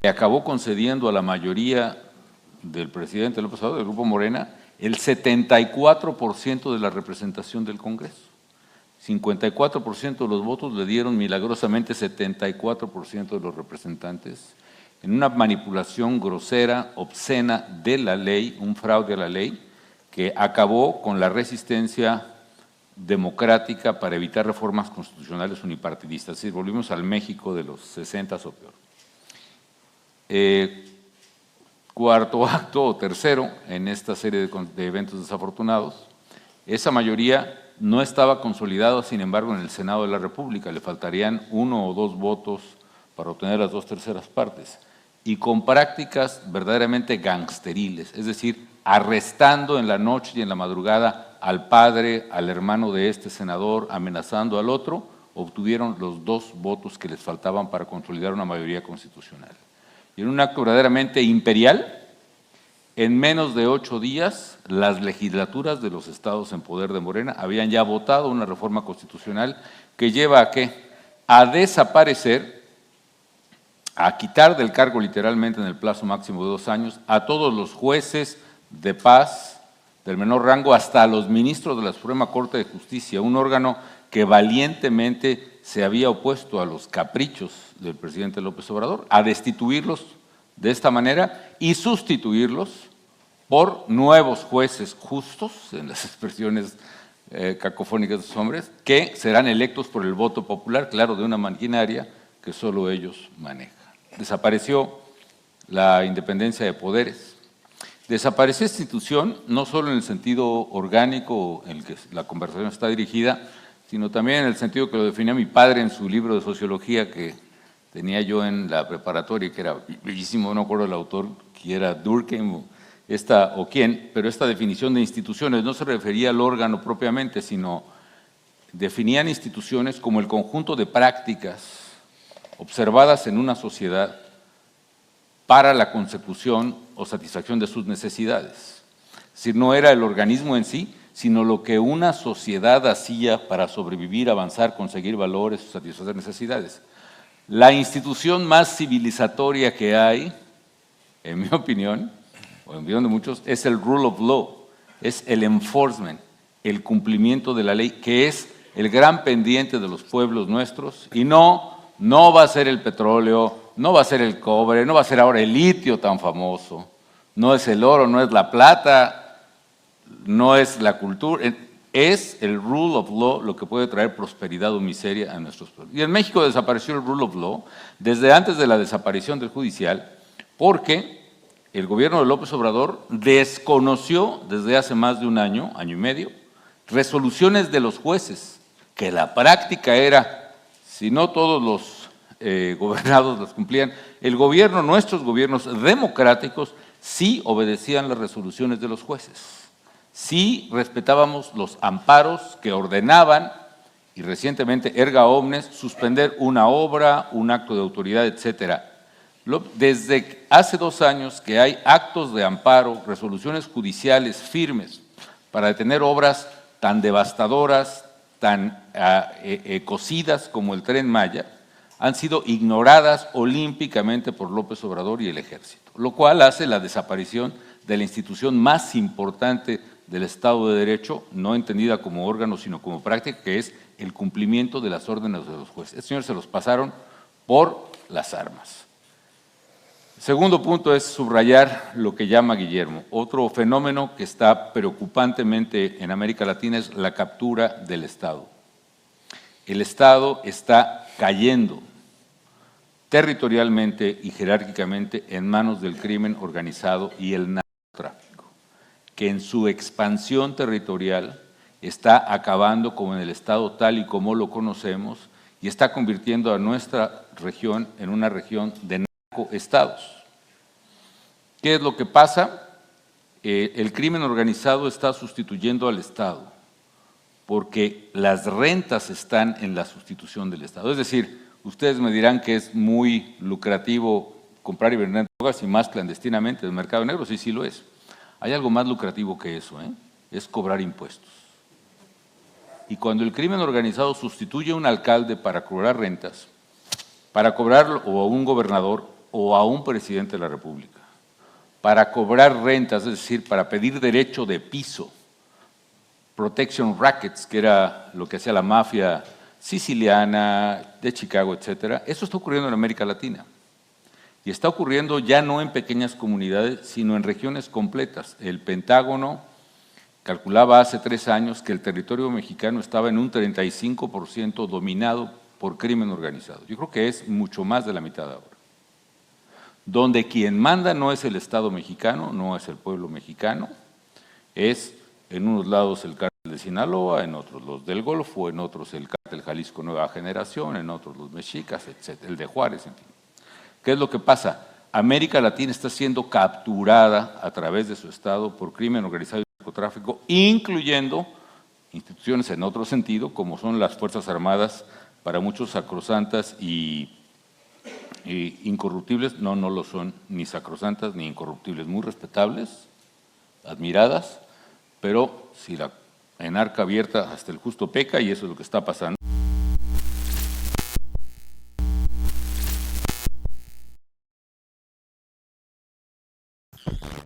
le acabó concediendo a la mayoría del presidente López Obrador, del Grupo Morena, el 74% de la representación del Congreso. 54% de los votos le dieron milagrosamente 74% de los representantes, en una manipulación grosera, obscena de la ley, un fraude a la ley, que acabó con la resistencia democrática para evitar reformas constitucionales unipartidistas. Es decir, volvimos al México de los 60 o peor. Cuarto acto o tercero en esta serie de eventos desafortunados, esa mayoría no estaba consolidada, sin embargo, en el Senado de la República. Le faltarían 1 o 2 votos para obtener las 2/3 partes. Y con prácticas verdaderamente gangsteriles, es decir, arrestando en la noche y en la madrugada al padre, al hermano de este senador, amenazando al otro, obtuvieron los 2 votos que les faltaban para consolidar una mayoría constitucional. Y en un acto verdaderamente imperial, en menos de 8 días, las legislaturas de los estados en poder de Morena habían ya votado una reforma constitucional que lleva a ¿qué? A desaparecer, a quitar del cargo literalmente en el plazo máximo de 2 años a todos los jueces de paz del menor rango hasta a los ministros de la Suprema Corte de Justicia, un órgano que valientemente se había opuesto a los caprichos del presidente López Obrador, a destituirlos de esta manera y sustituirlos por nuevos jueces justos, en las expresiones cacofónicas de sus hombres, que serán electos por el voto popular, claro, de una maquinaria que solo ellos manejan. Desapareció la independencia de poderes. Desapareció esta institución, no solo en el sentido orgánico en el que la conversación está dirigida, sino también en el sentido que lo definía mi padre en su libro de sociología que tenía yo en la preparatoria, que era bellísimo, no recuerdo el autor, que era Durkheim o quién, pero esta definición de instituciones no se refería al órgano propiamente, sino definían instituciones como el conjunto de prácticas observadas en una sociedad para la consecución o satisfacción de sus necesidades. Es decir, no era el organismo en sí, sino lo que una sociedad hacía para sobrevivir, avanzar, conseguir valores, satisfacer necesidades. La institución más civilizatoria que hay, en mi opinión, o en opinión de muchos, es el rule of law, es el enforcement, el cumplimiento de la ley, que es el gran pendiente de los pueblos nuestros, y no va a ser el petróleo, no va a ser el cobre, no va a ser ahora el litio tan famoso, no es el oro, no es la plata, no es la cultura, es el rule of law lo que puede traer prosperidad o miseria a nuestros pueblos. Y en México desapareció el rule of law desde antes de la desaparición del judicial, porque el gobierno de López Obrador desconoció desde hace más de un año, año y medio, resoluciones de los jueces, que la práctica era, si no todos los gobernados las cumplían, el gobierno, nuestros gobiernos democráticos, sí obedecían las resoluciones de los jueces. Sí respetábamos los amparos que ordenaban, y recientemente erga omnes, suspender una obra, un acto de autoridad, etcétera. Desde hace 2 años que hay actos de amparo, resoluciones judiciales firmes para detener obras tan devastadoras, tan ecocidas como el Tren Maya, han sido ignoradas olímpicamente por López Obrador y el Ejército, lo cual hace la desaparición de la institución más importante del Estado de Derecho, no entendida como órgano, sino como práctica, que es el cumplimiento de las órdenes de los jueces. Estos señores se los pasaron por las armas. El segundo punto es subrayar lo que llama Guillermo. Otro fenómeno que está preocupantemente en América Latina es la captura del Estado. El Estado está cayendo territorialmente y jerárquicamente en manos del crimen organizado y el narcotráfico, que en su expansión territorial está acabando con el Estado tal y como lo conocemos y está convirtiendo a nuestra región en una región de narcoestados. ¿Qué es lo que pasa? El crimen organizado está sustituyendo al Estado, porque las rentas están en la sustitución del Estado. Es decir, ustedes me dirán que es muy lucrativo comprar y vender drogas y más clandestinamente en el mercado negro. Sí, sí lo es. Hay algo más lucrativo que eso, es cobrar impuestos. Y cuando el crimen organizado sustituye a un alcalde para cobrar rentas, para cobrar, o a un gobernador, o a un presidente de la República para cobrar rentas, es decir, para pedir derecho de piso, protection rackets, que era lo que hacía la mafia siciliana, de Chicago, etcétera, eso está ocurriendo en América Latina. Y está ocurriendo ya no en pequeñas comunidades, sino en regiones completas. El Pentágono calculaba hace 3 años que el territorio mexicano estaba en un 35% dominado por crimen organizado. Yo creo que es mucho más de la mitad ahora. Donde quien manda no es el Estado mexicano, no es el pueblo mexicano, es en unos lados el cártel de Sinaloa, en otros los del Golfo, en otros el cártel Jalisco Nueva Generación, en otros los mexicas, etc., el de Juárez, en fin. ¿Qué es lo que pasa? América Latina está siendo capturada a través de su Estado por crimen organizado y narcotráfico, incluyendo instituciones en otro sentido, como son las Fuerzas Armadas, para muchos sacrosantas y incorruptibles. No, no lo son ni sacrosantas ni incorruptibles, muy respetables, admiradas, pero si la enarca abierta hasta el justo peca, y eso es lo que está pasando.